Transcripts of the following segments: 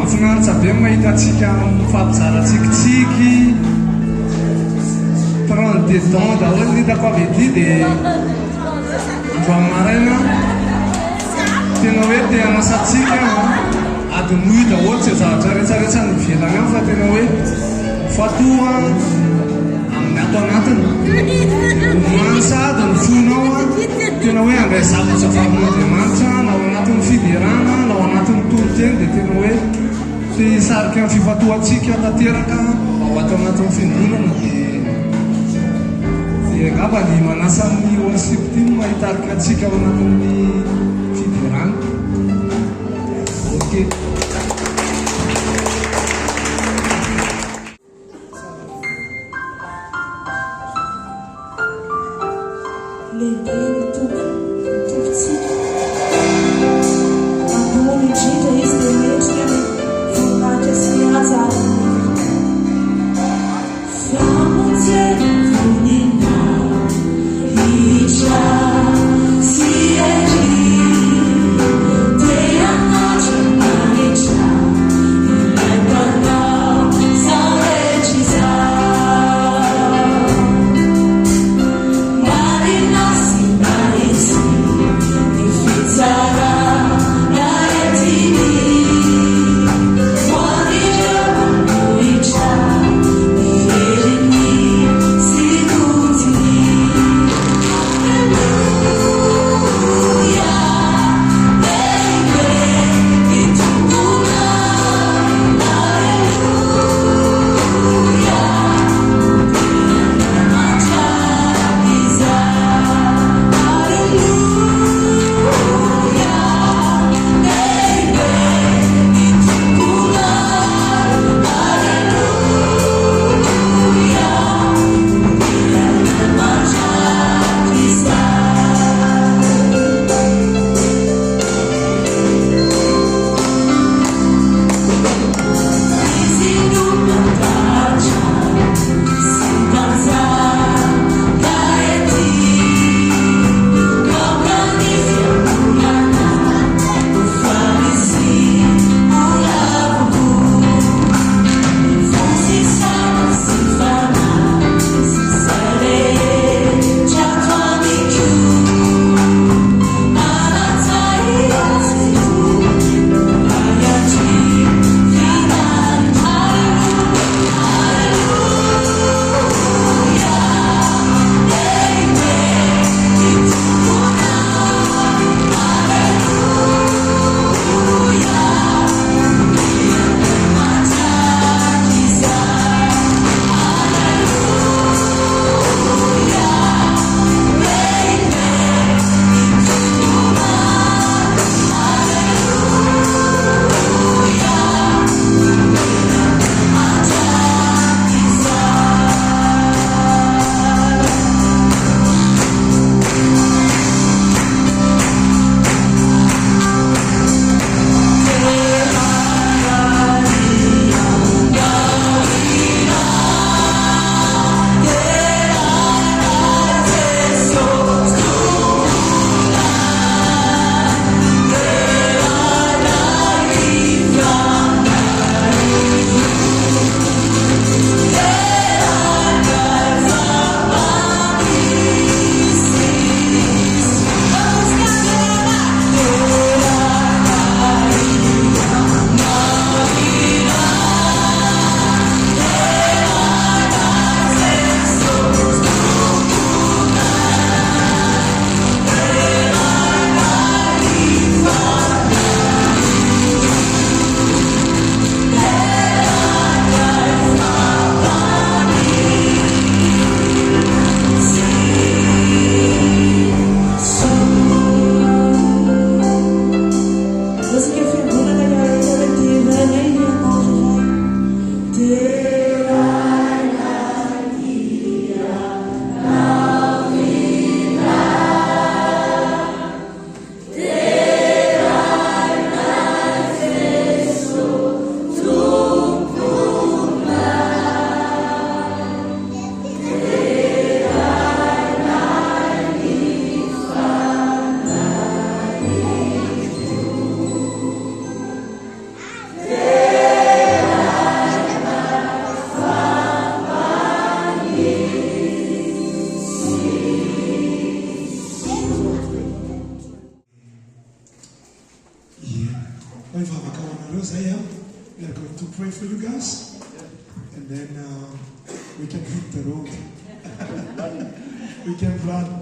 mahafinaritra be mahitatsika mifampizarantsikitsiky 32 ans daholo hitako avy ety dia andro maraina tena hoe te hanasatsika adiny nuit daholo tsy zavatra rehetrarehetra nivelany ao fa tena hoe fatoa amin'ny ato anatiny mansady ny fonao tena hoe andray zavatra vavin'Andriamanitra na ao anatin'ny fiderana na ao anatin'ny toloteny dia tena hoe te hisarika ny fifatoatsika tanteraka ao ato anatin'ny fiangonana dia angamba ny manasa amin'ny worship team mahitarika atsika ao anatin'ny fiderana. Ok. Te amato, ma We are going to pray for you guys, and then we can hit the road. We can run.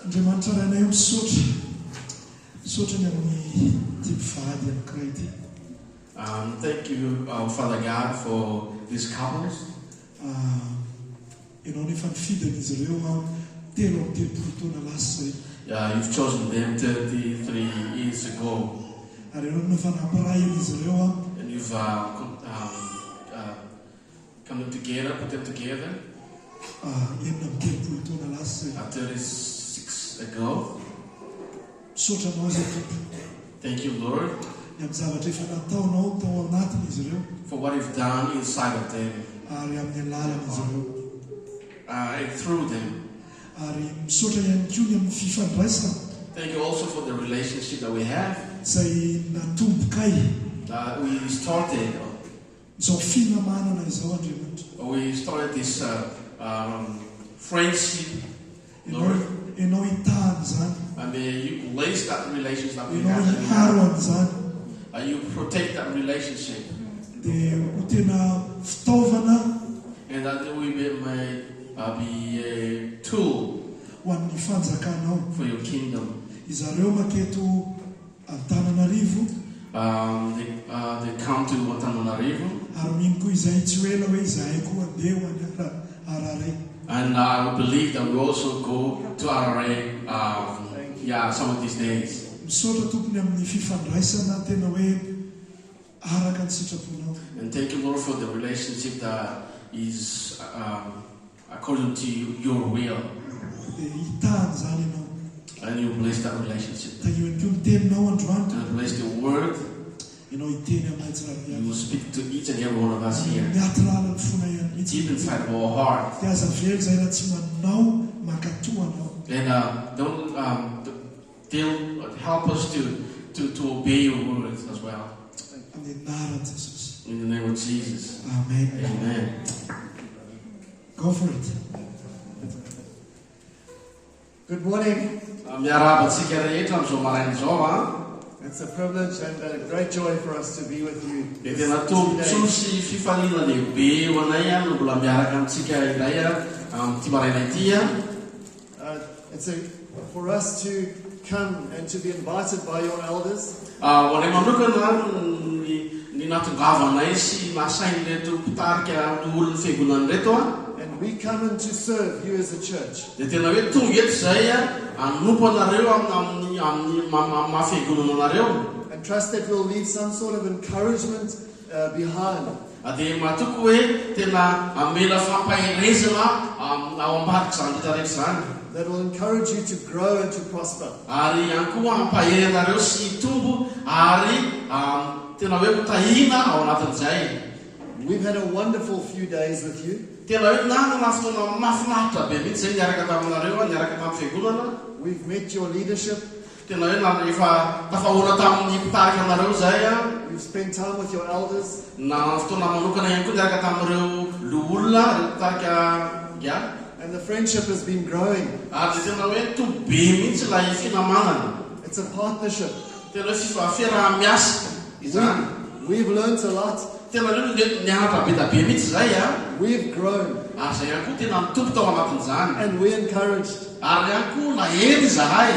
Andriamanitra anay misaotra ny amin'ny tipivady anankiray ity. Thank you, Father God, for these couples. Ianao nefa nifidin'izy ireo telo amin'ny telopolo taona lasa zay. You've chosen them 33 years ago. Ary ianao nefa namparahin'izy ireo And you've come them together, put them together. Enina amin'ny telopolo taona lasa zay. 36 ago. Misaotra anao zay tompo. Thank you, Lord, Ny amin'ny zavatra efa nataonao tao anatin'izy ireo for what you've done inside of them ary amin'ny alalan'izy ireo. and through them. Ary misaotra ihany koa ny amin'ny fifandraisana Thank you also for the relationship that we have. izay natombokay We started izao finamanana izao Andriamanitra. this friendship, Lord. Ianao hitahany zany, And may you place that relationship that we ianao have. iharo an'izany, You protect that relationship. dia ho tena fitaovana And that we may be a tool ho an'ny fanjakanao. for your kingdom. Izareo maketo Antananarivo They come to Antananarivo. ary mino koa izay tsy ho ela hoe izahay koa andeha ho any Araray. And I believe that we also go to Araray some of these days. Misaotra tompony amin'ny fifandraisana tena hoe araka ny sitraponao. And thank you, Lord, for the relationship that is according to your will. Dia hitahany zany ianao. And you bless that relationship. Tahiony koa ny teninao androany, And bless the word. ianao hiteny aminay tsirairay. You will speak to each and every one of us here. Miatralany fona ihany mihitsy. Deep inside of our heart. Dia aza very zay raha tsy manao makatoa anao. And they'll help us to obey your words as well. Amin'ny anaran'i Jesosy. In the name of Jesus. Amen. Amen. Go for it. Good morning. Miarabantsika rehetra amin'izao maraina izao. It's a privilege and a great joy for us to be with you. Dia tena tombontsoa sy fifaliana lehibe ho anay no mbola miaraka amintsika iray amin'ity maraina ity. It's for us to come and to be invited by your elders. Ho anay manokana ny natongavanay sy nasainy reto mpitarika amin'ny olona fiangonana reto. And we come in to serve you as a church. Dia tena hoe tonga eto izay anompo anareo amin'ny mahafiangonana anareo. And trust that we'll leave some sort of encouragement behind. Dia matoko hoe tena amela fampaherezana ao ambadika izany rehetra rehetra zany. That will encourage you to grow and to prosper. Ary ihany koa hampahery anareo sy tombo ary tena hoe hotahina ao anatin'izay. We've had a wonderful few days with you. Tena hoe nanana fotoana mahafinaritra be mihitsy zay niaraka taminareo, niaraka tamin'ny fiangonana. We've met your leadership. Tena hoe efa tafahoana tamin'ny mpitarika anareo zay. We've spent time with your elders. Na fotoana manokana ihany koa niaraka tamin'ireo loolona mpitarika. And the friendship has been growing. Ary tena hoe tombo be mihitsy ilay finamanana. It's a partnership. Tena hoe fiaraha-miasa izany. We've learned a lot. Tena hoe nianatra be da be mihitsy zay. We've grown. Ary zay ihany koa tena mitombo tao anatin'izany. And we're encouraged. Ary ihany koa nahery zahay.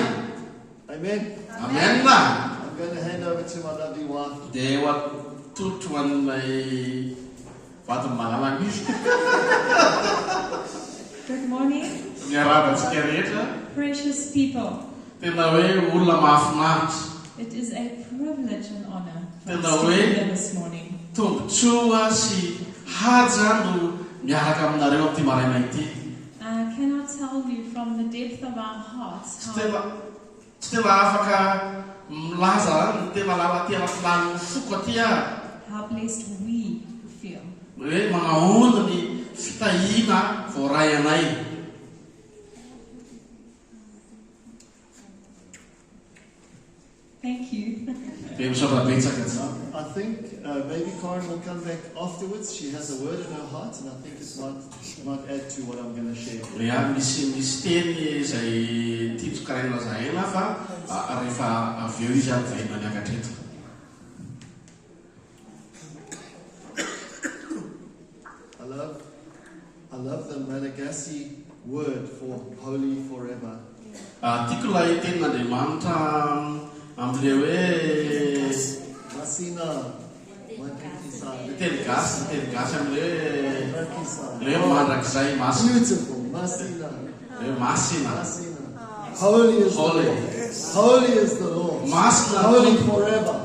Amen. Amen. I'm going to hand over to my lovely wife. Dia ho atotro an'ilay vatony malalaka izy. Good morning, Miarabantsika rehetra. precious people. Tena hoe olona mahafinaritra. It is a privilege and honor for Tena us to hoe be here this morning. Tombontsoa sy haja no miaraka aminareo amin'ity maraina ity. I cannot tell you from the depth of our hearts Tsy tena afaka milaza ny tena tena filan'ny foko aty how blessed we feel. hoe manahoana ny fitahiana voaray anay. Thank you. Dia misaotra betsaka tsy. I think maybe Karen will come back afterwards. She has a word in her heart, and I think it might add to what I'm going to share. Ya misy teny izay tiako karaina zahaina fa rehefa avy eo izy avy miakatra eto. the Malagasy word for holy forever. Tiako ilay tenin'Andriamanitra amin'ilay hoe Masina, Makikisa. teny gasy amin'ilay Makikisa. hoe mandrakizay masina. Beautiful, Masina. Hoe masina. Masina. Holy is the Holy. Lord. Holy is the Lord. Masina. Holy forever.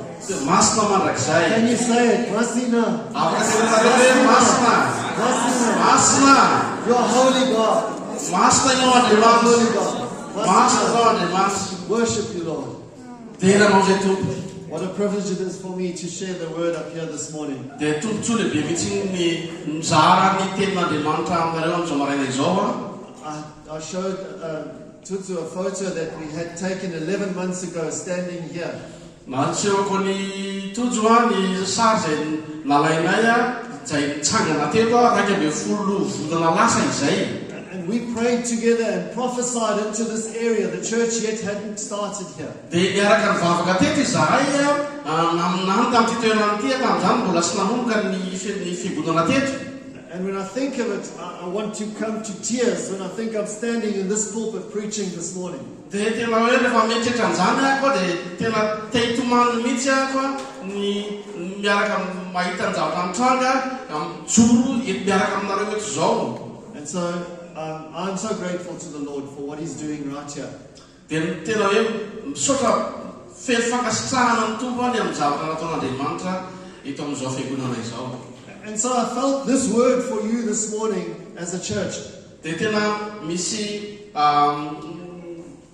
Masina mandrakizay. Can you say it? Masina. Masina. Masina. Masina. You are holy God. Masina ianao You are Andriamanitra. holy God. Masina ianao Masina. Andriamanitra. Worship you, Lord. Tena anao zay tompo. What a privilege it is for me to share the word up here this morning. Dia tombontsoa lehibe mihitsy ny mizara ny tenin'Andriamanitra aminareo amin'izao maraina izao. I showed Tutsu a photo that we had taken 11 months ago standing here. Natsehoko ny tojo ny sary izay nalainay izay nitsangana teto raika ambin'ny folo volana lasa izay. And we prayed together and prophesied into this area. The church yet hadn't started here. Dia niaraka nivavaka teto izahay amin'any tamin'ity toerana ity tamin'izany mbola tsy nanomboka ny figodana teto. And when I think of it, I want to come to tears when I think I'm standing in this pulpit preaching this morning. Dia tena hoe rehefa mieritreritra an'izany ako dia tena te hitomany mihitsy ako ny miaraka mahita ny zavatra mitranga mijoro miaraka aminareo eto izao. And so I'm so grateful to the Lord for what He's doing right here. Dia tena hoe misaotra fely fankasitrahana ny tompo ny amin'ny zavatra nataon'Andriamanitra eto amin'izao fiangonana izao. And so I felt this word for you this morning as a church. Dia tena misy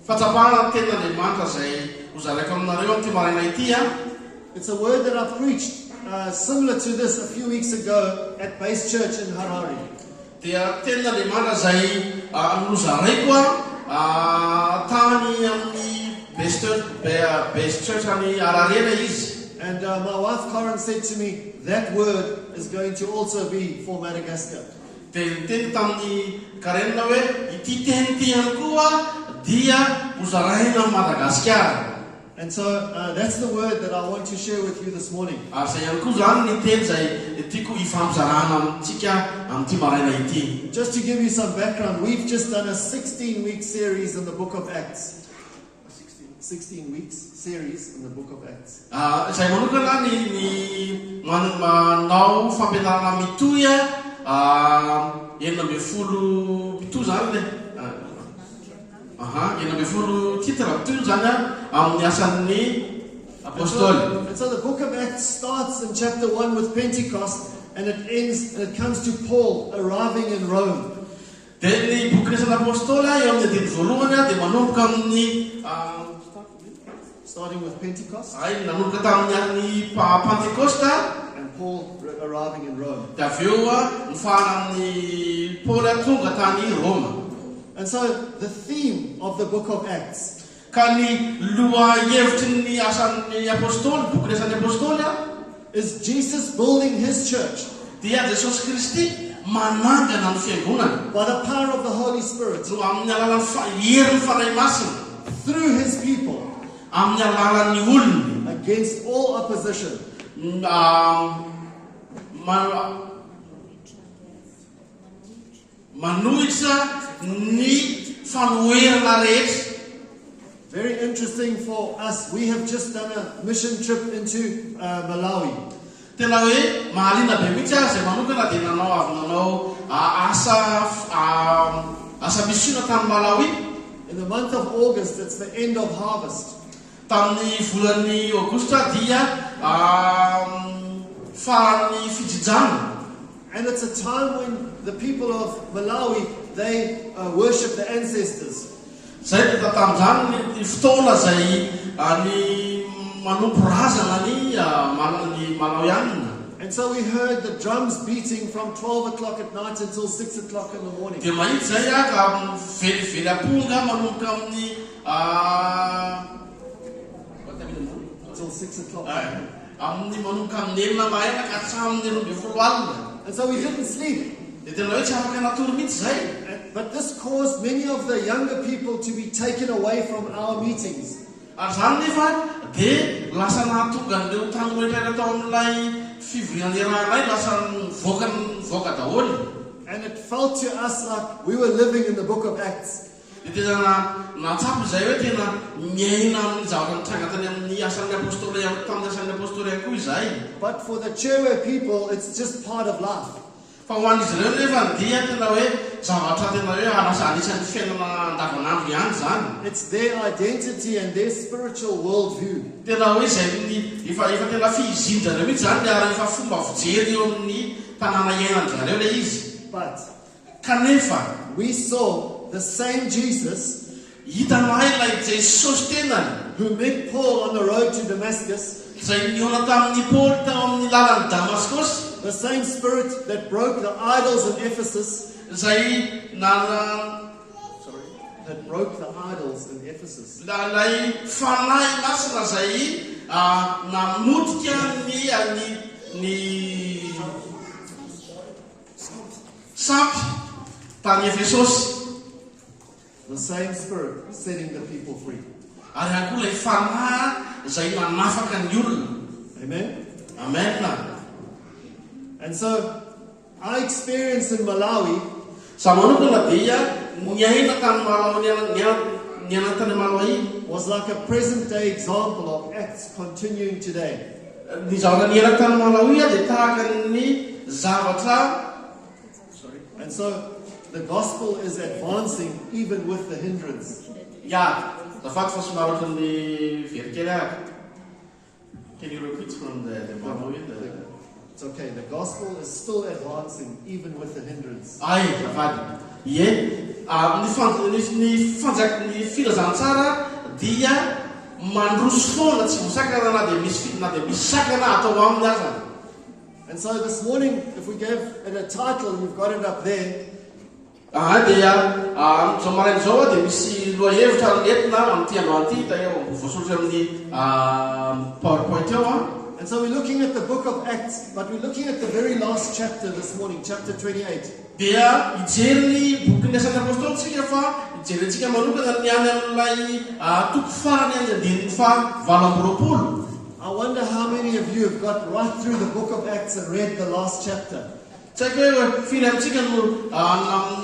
fahatsapahana ny tenin'Andriamanitra izay hozaraiko aminareo amin'ity maraina ity. It's a word that I preached similar to this a few weeks ago at Base Church in Harare. Dia tenin'Andriamanitra izay nozaraiko tany amin'ny Base Church any Harare izy. And my wife Karen said to me, that word is going to also be for Madagascar. Dia teny tamin'ny Karenina hoe ity teny ity ihany koa dia hozaraina Madagasikara. And so that's the word that I want to share with you this morning. Ary izay ihany koa zany ny teny izay tiako hifampizarana amintsika amin'ity maraina ity. Just to give you some background, we've just done a 16-week series in the book of Acts. 16 weeks series in the book of Acts. Izay manokana ny manao fampianarana mitohy enina ambin'ny folo mitohy zany le enina ambin'ny folo titre mitohy zany amin'ny asan'ny apôstôly. And so the book of Acts starts in chapter 1 with Pentecost, and it comes to Paul arriving in Rome. Dia ny boky resan'ny apôstôly eo amin'ny andiny voalohany dia manomboka amin'ny starting with Pentecost, nanomboka tamin'ny Pentecosta. and Paul arriving in Rome. Dia avy eo nifahana amin'ny Paoly tonga tany Roma. And so the theme of the book of Acts Ka ny lohahevitry ny asan'ny apôstôly, boky resan'ny apôstôly is Jesus building His church dia Jesosy Kristy manangana ny fiangonana by the power of the Holy Spirit no amin'ny alalan'ny herin'ny fanahy masina through His people amin'ny alalan'ny olony against all opposition. Manohitra ny fanoherana rehetra. Very interesting for us. We have just done a mission trip into Malawi. Tena hoe mahaliana be mihitsy izay manokana dia avy nanao asa misiona tany Malawi. In the month of August, it's the end of harvest. Tamin'ny volany Aogostra dia faran'ny fijijana. And it's a time when the people of Malawi, they worship the ancestors. Zay dia tamin'izany ny fotoana izay ny manompo razana ny Malawianina. And so we heard the drums beating from 12 o'clock at night until 6 o'clock in the morning. Dia mahitsy zay ka velively aponga manomboka amin'ny Until 6 o'clock. amin'ny manomboka amin'ny enina mahaina ka hatramin'ny 12 alina. And so we didn't sleep. Dia tena hoe tsy afaka natory mihitsy zay. But this caused many of the younger people to be taken away from our meetings. Ary zany nefa dia lasa nahatonga an'ireo tany rehetra tao amin'ilay fivorian'irahilay lasa nivoaka daholo. And And it felt to us like we were living in the book of Acts. Natsapo zay hoe tena miaina amin'ny zavatra nitranga tany amin'ny asan'ny apôstôly tamin'ny asan'ny apôstôly ihany koa izay. But for the Chewe people, it's just part of life. Fa ho an'izy ireo nefa ny dia tena hoe zavatra tena hoe anisan'ny fiainana andavanandro ihany zany. It's their identity and their spiritual worldview. Tena hoe zay efa tena fihizindra reo mihitsy zany ary efa fomba fijery eo amin'ny tanàna iainan'zareo le izy. But Kanefa we saw the same Jesus hitanay ilay Jesosy tenany who met Paul on the road to Damascus, zay niona tamin'ny Paul tao amin'ny lalan'ny Damascus, the same spirit that broke the idols in Ephesus, zay that broke the idols in Ephesus. Lay fanahy masina zay namotika ny sampy tany Efesosy. The same spirit setting the people free. Ary ihany koa lay fanahy zay nanafaka ny olona. Amen? Amen. And so, our experience in Malawi Sa manokana dia niaina tany Malawi niaina tany Malawi was like a present-day example of Acts continuing today. ny zavatra niaina tany Malawi dia tahaka ny zavatra. And so, the gospel is advancing even with the hindrance. Ja, the fact was somaro ny verkela. Can you repeat from the Malawi? It's okay, the gospel is still advancing even with the hindrance. Ay, zafady. Ny filazantsara dia mandroso foana tsy mosakana na dia misy sakana atao aminy aza. And so this morning, if we gave it a title, you've got it up there. Dia zao maraina zao dia misy lohahevitra entina amin'ity andro an'ity hita eo voasoratra amin'ny PowerPoint eo. And so we're looking at the book of Acts, but we're looking at the very last chapter this morning, chapter 28. Dia hijery ny boky ny asan'ny apôstôlitsika fa hijeryntsika manokana ny any amin'ilay toko farany any andininy fa 7. I wonder how many of you have got right through the book of Acts and read the last chapter. Tsy haiko hoe firy amintsika no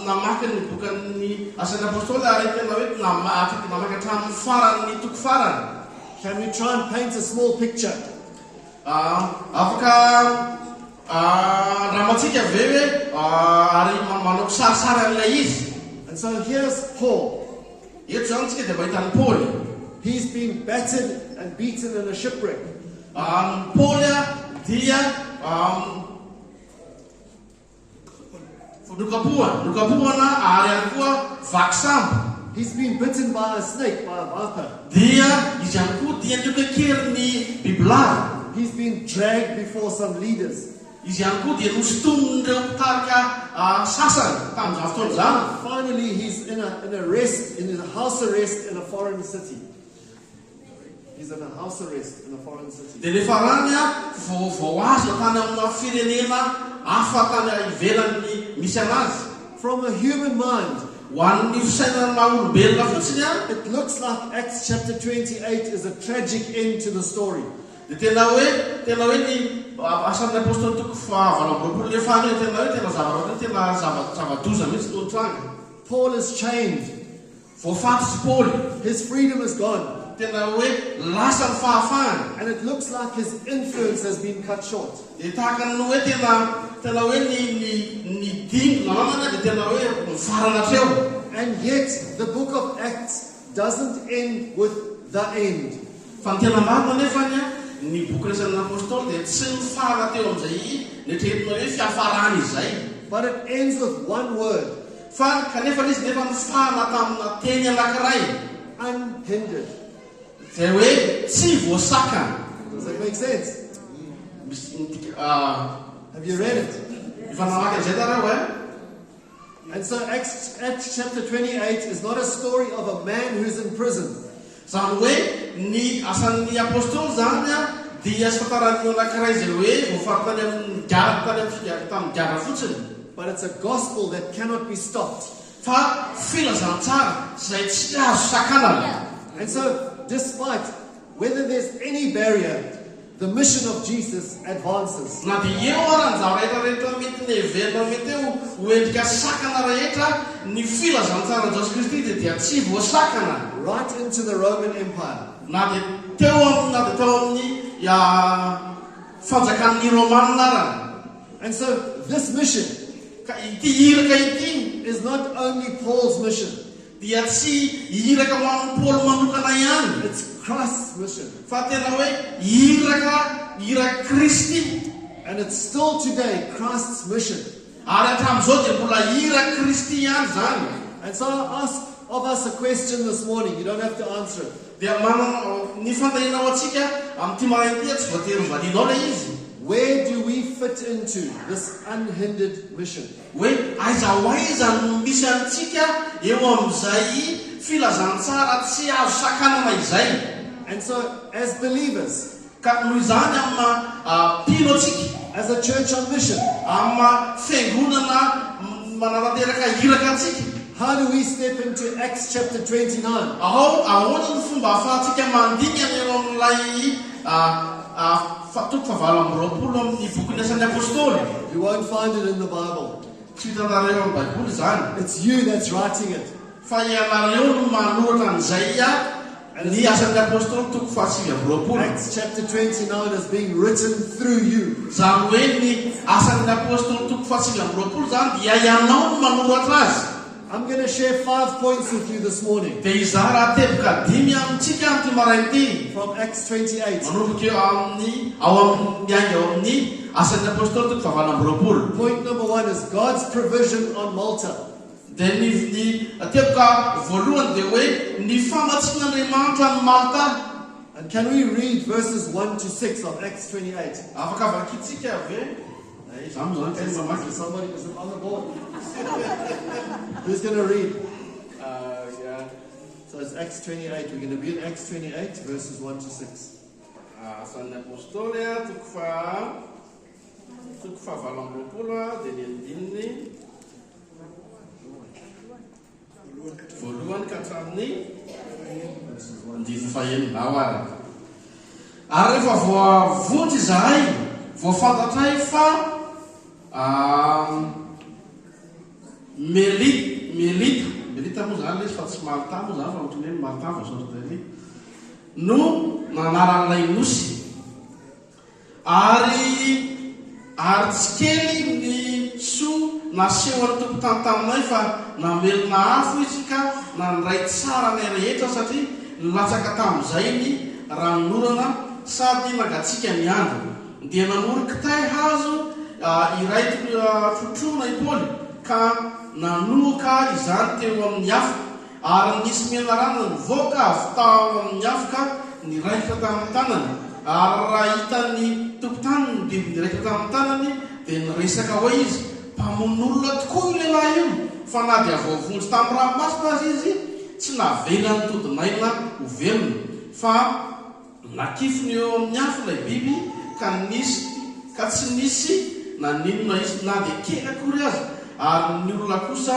namaky ny bokan'ny asan'ny apôstôly ary tena hoe namaky hatramin'ny farany toko farany. Can we try and paint a small picture? Afaka ramatsika ve hoe ary manao sarisary an'ilay izy. And so here's Paul. Eto zany tsika dia mahita ny Paul. He's been battered and beaten in a shipwreck. Paul dia nukapuana ary ihany koa vaky sambo. He's been bitten by a snake, by a viper. Dia izy ihany koa dia niokakeriny bibilava. He's been dragged before some leaders. Izy ihany koa dia nosotomin'ireo mpitarika sasany tamin'izao fotoana zany. Finally, he's in a house arrest in a foreign city. He's in a house arrest in a foreign city. Dia rehefa rany vao azo tany amina firenena hafa tany ivelan'ny misy anazy. From a human mind, Ho an'ny fisainana olombelona fotsiny it looks like Acts chapter 28 is a tragic end to the story. dia tena hoe ny asan'ny apôstôly toko fa 7 le fany hoe tena zava-doza mihitsy tony tranga. Paul is chained. Voafatotsy Paul. His freedom is gone. Tena hoe lasa ny fahafahany. And it looks like his influence has been cut short. Dia tahaka ny hoe tena hoe ny dingo namana dia tena hoe mifarana treo. And yet, the book of Acts doesn't end with the end. Fa ny tena marina nefany ny boky resan'ny apôstôly dia tsy mifara teo amin'izay netretina hoe fiafarany izay. But it ends with one word. Fa kanefa izy nefa mifana tamina teny anankiray. Unhindered. Zay hoe tsy voasakana. Does that make sense? Have you read it? Efa namaky an'izay tarao And so Acts chapter 28 is not a story of a man who's in prison. Zany hoe ny asan'ny apôstôly zany dia fatarany anankiray zay hoe voafaritany amin'ny tamin'ny giara fotsiny. But it's a gospel that cannot be stopped. Fa filazantsara zay tsy azo sakanana. And so, despite whether there's any barrier, the mission of Jesus advances. Na dia eo aran'izao rehetrarehetra mety nevelona mety eo hoendrika sakana rehetra ny filazantsara Jesy Kristy dia tsy voasakana. Right into the Roman Empire. Na dia teo amin'ny fanjakan'ny Romanina rany. And so this mission Ka ity iraka ity is not only Paul's mission, dia tsy iraka ho an'ny Paul manokana ihany, it's Christ's mission. fa tena hoe iraka Kristy. And it's still today Christ's mission. Ary hatramin'izao dia mbola iraka Kristy ihany zany. And so I ask of us a question this morning. You don't have to answer it. Dia manana ny fantahina ho antsika amin'ity maraina ity tsy voatery valinao le izy. Where do we fit into this unhindered mission? Hoe aiza ho aiza no misy antsika eo amin'izay filazantsara tsy azo sakanana izay. And so as believers, Ka noho izany amin'ny mpino antsika, as a church on mission, amin'ny fiangonana manarateraka iraka antsika, how do we step into Acts chapter 29? ahoana ny fomba ahafahantsika mandingana eo amin'ilay toko fahavalo amby roapolo amin'ny boky ny asan'ny apôstôly. You won't find it in the Bible. Tsy hitanareo amin'ny baiboly zany, It's you that's writing it. fa ianareo no manoratra an'izay ny asan'ny apôstôly toko fahasivy amby roapolo. Acts chapter 29 is being written through you. Zany hoe ny asan'ny apôstôly toko fahasivy amby roapolo zany dia ianao no manoratra azy. I'm going to share 5 points with you this morning Dia izaho raha teboka 5 amintsika amin'ity maraina ity. from Acts 28. Manomboka eo amin'ny miainga ao amin'ny asan'ny apôstôly toko fahavalo amby roapolo. Point number 1 is God's provision on Malta. Dia ny teboka voalohany dia hoe ny famatsian'Andriamanitra ny Malta. And can we read verses 1 to 6 of Acts 28? Afaka vakitsika ve? Zaho zany tsy mamaky. Somebody is on the board. Who's going to read? Yeah. So it's Acts 28. We're going to be in Acts 28, verses 1 to 6. Asan'ny apôstôly toko fahavalo amby roapolo dia ny andininy voalohany ka hatramin'ny andininy fahaenina ao ary. Ary rehefa voavonjy izahay, voafantatra fa Melita moa zany izy fa tsy Malta moa zany fa ohatran'ny hoe Malta voasoratra no nanaran'ilay nosy. Ary tsy kely ny soa nasehoan'ny tompotany taminay fa namelona afo izy ka nandray tsara ny rehetra satria nilatsaka tamin'izay ny ranonorana sady nagatsika ny andro. Dia nanoro kitay hazo iray trotrona i Paoly ka nanoka izany teo amin'ny afo ary nisy menarana nivoaka avy tao amin'ny afo ka niraikitra tamin'ny tanany. Ary raha hitan'ny tompotany ny biby niraikitra tamin'ny tanany dia niresaka hoe izy mpamonolona tokoa io lehilahy io, fa na dia voavonjy tamin'ny ranomasina azy izy tsy navela ny todi-maina ho velona, fa nakifony eo amin'ny afo ilay biby ka tsy nisy na ninona izy na dia kely akory azy. Ary ny olona kosa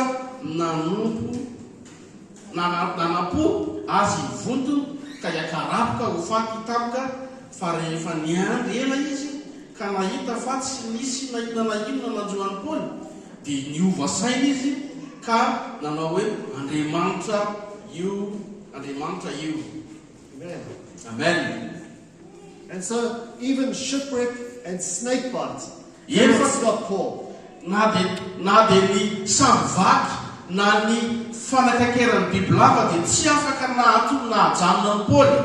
nanapo azy ivonto ka iakarapoka ho faty tampoka, fa rehefa niandry ela izy ka nahita fa tsy nisy na inona nanjoan'ny Paoly dia niova saina izy ka nanao hoe Andriamanitra io. Amen. And so even shipwreck and snake bite didn't stop Paul. Na dia ny sambyvaky na ny fanakakeran'ny bibilava dia tsy afaka nahatolo na hajanona ny Paoly.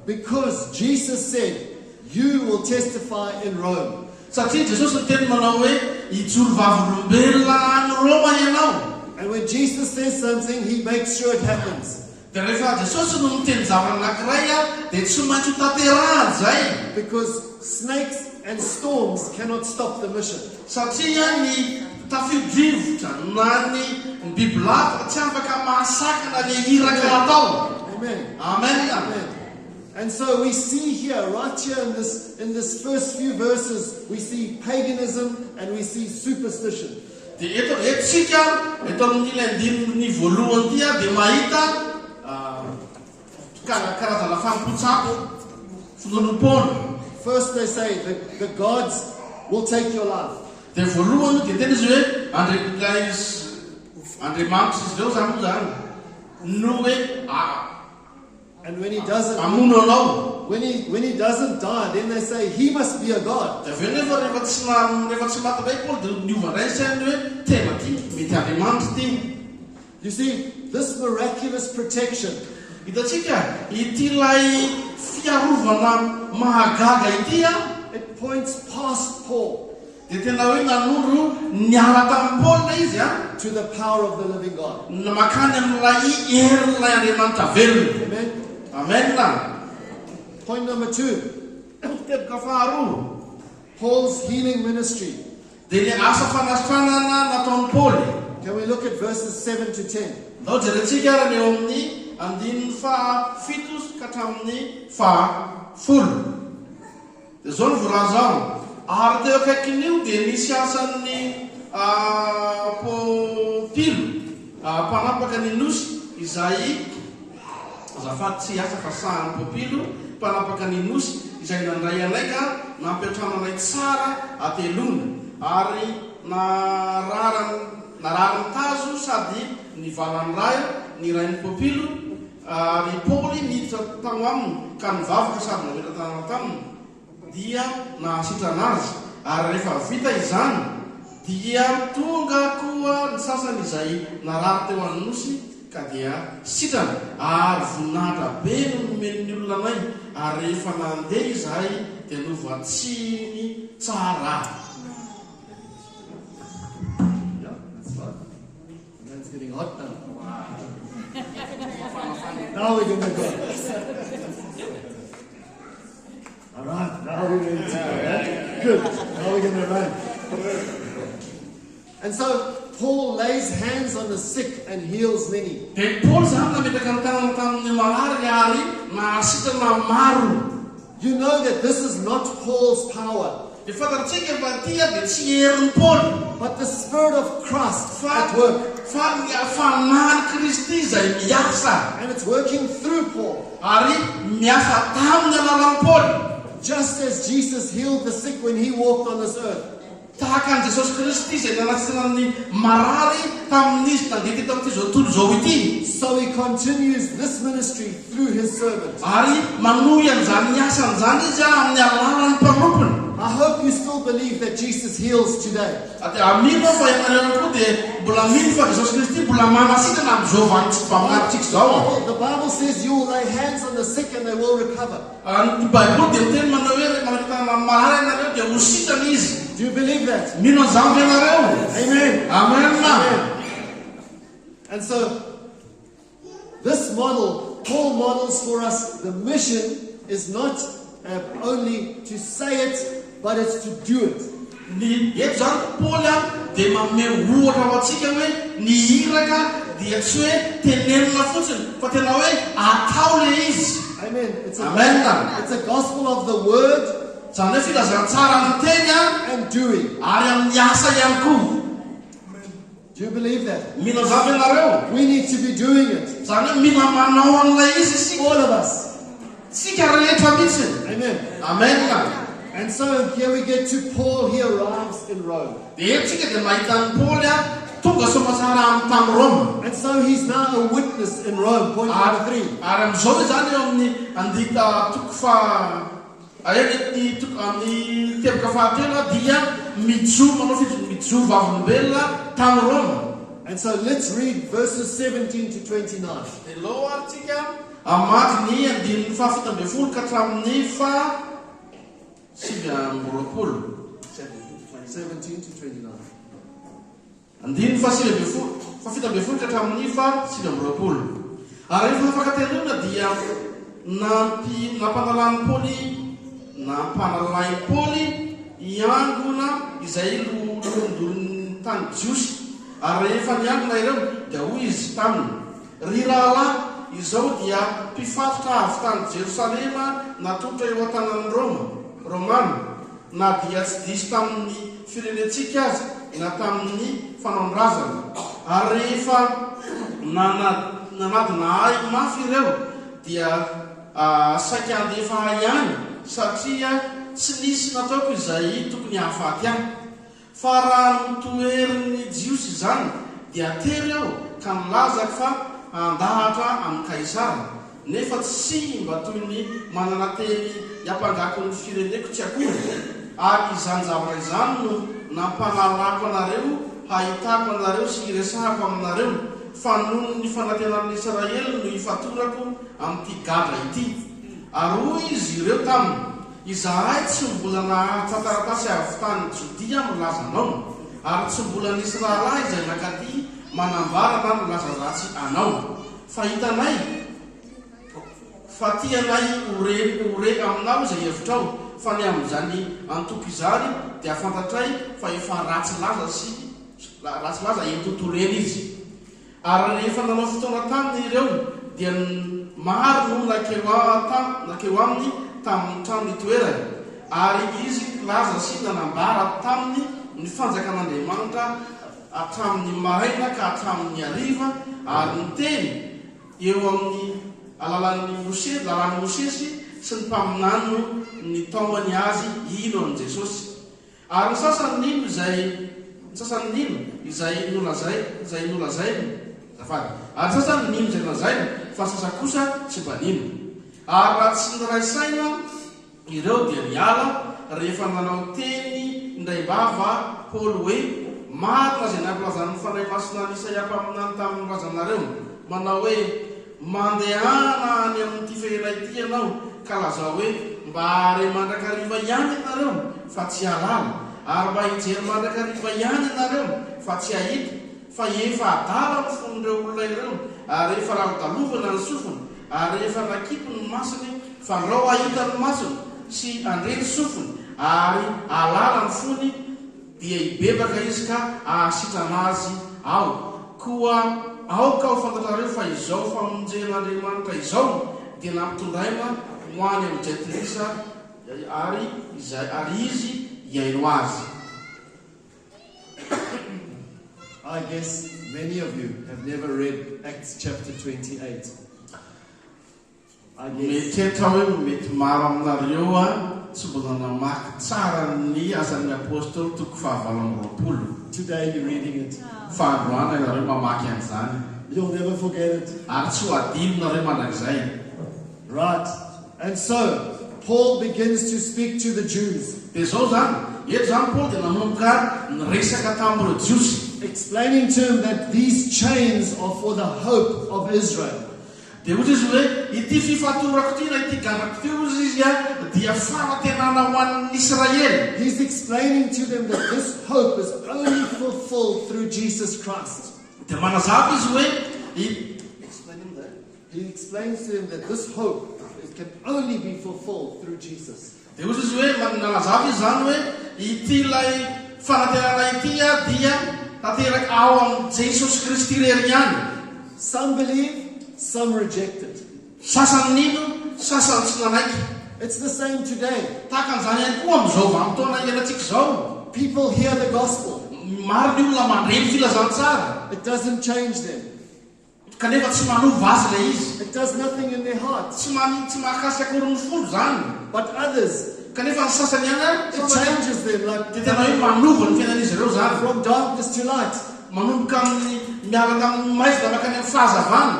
Because Jesus said, you will testify in Rome. Satria Jesosy ny teny manao hoe hijoro vavolombelona any Roma ianao. And when Jesus says something, he makes sure it happens. Dia rehefa Jesosy no miteny zavatra anankiray dia tsy maintsy ho tanterahany zay. Because snakes and storms cannot stop the mission. Satria ny tafio-drivotra na ny bibilava tsy afaka mahasakana le iraka atao. Amen. Amen. Amen. And so we see here, right here in this first few verses, we see paganism and we see superstition. Dia eto amin'ilay andininy voalohany dia mahita karazana fampotsako, finonom-poana. First they say the gods will take your life. Dia voalohany dia tena izy hoe Andriamanitra izy ireo zany moa zany no hoe And when he doesn't amono anao. when he doesn't die, then they say he must be a god. Dia avy eo nefa rehefa tsy maty bay Paul dia niova indray sainy hoe tena ty mety Andriamanitra ty. You see, this miraculous protection, Hitantsika itylay fiarovana mahagaga ity it points past Paul dia tena hoe nanondro niala tamin'ny Paul izy to the power of the living God. makany amin'ilay herin'ilay Andriamanitra velona. Amen. Amen na. Point number 2, Teboka faharoa Paul's healing ministry. dia ny asa fanasitranana nataon'ny Paul. Can we look at verses 7 to 10? Nao jerentsika ary eo amin'ny 7 ka hatramin'ny 10. Dia zao ny voalaza ao. Ary teo akaikin'io dia nisy asan'ny pôpilo mpanapaka ny nosy izay azafady tsy asa fa sahan'ny pôpilo mpanapaka ny nosy izay nandray anay ka nampiatrananay tsara atelona ary nararany tazo sady nivalan'ny rayo ny rain'ny pôpilo ary Paoly niditra tao aminy ka nivavaka sady nametratanana taminy dia nahasitrana azy ary rehefa vita izany dia tonga koa ny sasany izay narary teo amin'ny nosy ka dia sitrana ary voninahitra be no nomen'ny olona anay ary rehefa nandeha izahay dia novatsiny tsara. Yeah, that's right. And it's getting hot now. Now we're going to go. All right, now we're going to go. Good. Now we're going to run. And so Paul lays hands on the sick and heals many. Dia Paul zany nametraka ny tanana tamin'ny malary ary nahasitrana maro. You know that this is not Paul's power, Dia fantatsika fa tia dia tsy herin'ny Paul but the Spirit of Christ at work. fa ny fanahy Kristy izay miasa And it's working through Paul. ary miasa tamin'ny alalan'ny Paul. Just as Jesus healed the sick when he walked on this earth. Tahaka an Jesosy Kristy izay nanasina ny marary tamin'izy nandeha teto amin'ity zao tontolo zao ity. So he continues this ministry through his servant. Ary manohy an'izany asany zany izy amin'ny alalan'ny mpamompony. I hope you still believe that Jesus heals today. Amino fa ianareo koa dia mbola mino fa Jesosy Kristy mbola manasitrana amin'izao vanintsika zao. The Bible says you will lay hands on the sick and they will recover. Ny Baiboly dia miteny manao hoe manatana marary ianareo dia ho sitrana izy. Do you believe that? Mino an'izany ianareo. Amen. Amen. And so, this model, Paul models for us the mission is not only to say it, but it's to do it. Ny eto zany Paul dia manome ohatra ho antsika hoe ny hiraka dia tsy hoe tenenina fotsiny fa tena hoe atao le izy. Amen. It's a gospel of the word zany hoe filazantsara ny teny and doing. ary amin'ny asa ihany koa. Do you believe that? Mino zany ianareo. We need to be doing it. Zany hoe mino manao an'ilay izy isika. All of us. Sika rehetra mihitsy. Amen. Amen. And so here we get to Paul. He arrives in Rome. Dia etsika dia mahita ny Paul tonga somasara amin'ny tany Roma. And so he's now a witness in Rome. Point number 3. Ary amin'izao zany eo amin'ny andika toko fa amin'ny teboka fahatelo dia manao mijoro vavolombelona tany Roma. And so let's read verses 17 to 29. Dia aloha aritsika amaky ny 17 ka hatramin'ny 7 17 to 29. andiny 7 ka hatramin'ny 7. Ary rehefa afaka telona dia nampanalany Paoly nampanalay Paoly iangona izay londolon'ny tany Jiosy. Ary rehefa niangona ireo dia hoy izy taminy, ry rahalahy, izao dia mpifatotra avy tany Jerosalema natonta eo an-tanan'ny Romana, na dia tsy diso tamin'ny firenentsika azy na tamin'ny fanaondrazana. Ary rehefa nanadina ahy mafy ireo dia saika andefa ihany satria tsy nisy nataoko izay tokony hahafaty ahy fa raha notoeriny jiosy izany dia tery aho ka nilazako fa andahatra amin'ny kaisara nefa tsy mba toy ny manana teny hiampangako ny fireneko tsy akory ary izany zavatra izany no nampanalako anareo hahitako anareo sy iresahako aminareo fa noho ny fanantenan'ny Israely no ifatorako amin'ity gadra ity. Ary hoy izy ireo taminy, izahay tsy mbola nahataratasy avy tany Jodia milaza anao, ary tsy mbola nisy rahalahy izay nakaty manambara na milaza ratsy anao. Fa hitanay, fa tianay ore aminao izay hevitrao, fa ny amin'izany antoko izany dia fantatray fa efa ratsilaza etontolo eny izy. Ary rehefa nanao fotoana taminy ireo dia maro no nakeo aminy tamin'ny trano itoerany, ary izy laza sy nanambara taminy ny fanjakan'Andriamanitra hatramin'ny maraina ka hatramin'ny hariva, ary ny teny eo amin'ny alalan'ny Mosesy sy ny mpaminano ny taoany azy ino an' Jesosy. Ary ny sasany nino izay nolazainy ary sasany nino izay nolazainy fa sasa kosa tsy mba nino. Ary raha tsy niraisaina ireo dia niala rehefa nanao teny indray bava Paoly hoe marina izay nampilazan'ny fanahy masina ny Isaia mpaminany tamin'ny razanareo manao hoe mandehana any amin'ity fehera ity ianao ka lazao hoe mba are mandrakariva ihany ianareo fa tsy halala, ary mba hijery mandrakariva ihany ianareo fa tsy hahita, fa efa adala ny fon'ireo olona ireo, ary efa radalovana ny sofiny, ary efa nakipo ny masiny fa rao ahita ny masiny sy andreny sofiny, ary alala ny fony dia ibebaka izy ka ahasitrana azy ao. Koa aoka ho fantatrareo fa izao famonjen'Andriamanitra izao dia nampitondraina ho any amin'ny Jetrisa ary izy iaino azy. I guess many of you have never read Acts chapter 28. Mietrehitra hoe mety maro aminareo tsy mbola namaky tsara ny asan'ny apôstôly toko 7:20. Today you're reading it. Fa androany ianareo mamaky an'izany You'll never forget it. ary tsy ho adinonareo mandrakizay. Right. And so, Paul begins to speak to the Jews, Dia zao zany, eto zany Paoly dia nanomboka niresaka tamin'ireo jiosy, explaining to them that these chains are for the hope of Israel. dia ohatra izy hoe ity fifatorako ity na ity gadrako ity izy dia fanantenana ho an'ny Israely. He's explaining to them that this hope is only fulfilled through Jesus Christ. Dia manazava izy hoe He explains to them that this hope can only be fulfilled through Jesus. dia ohatra izy hoe manazava izy zany hoe ity lay fanantenana ity dia tanteraka ao amin'ny Jesosy Kristy rery ihany. Some believe, some reject it. Sasany nino, sasany tsy nanaiky. It's the same today. Takan'izany ihany koa amin'izao vanim-potoana iainantsika izao. People hear the gospel. Maro ny olona mandreny filazantsara It doesn't change them. kanefa tsy manova azy ilay izy, It does nothing in their hearts. tsy mahakasy akory ny folo zany. But others, Kanefa ny sasany ihany it changes them, like dia tena hoe manova ny fiainan'izy ireo zany, from darkness to light. manomboka amin'ny miala tamin'ny maizina makany amin'ny fahazavana.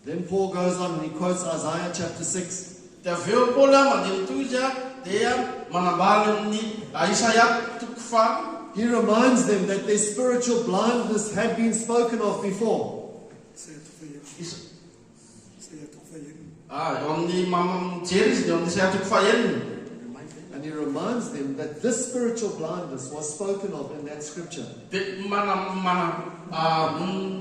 Then Paul goes on and he quotes Isaiah chapter 6. Dia avy eo Paoly mandiny toy izy dia manambara amin'ny Isaia toko 4. He reminds them that their spiritual blindness had been spoken of before. Eo amin'ny mamijery izy dia amin'ny Isaia toko 5. And he reminds them that this spiritual blindness was spoken of in that scripture. Dia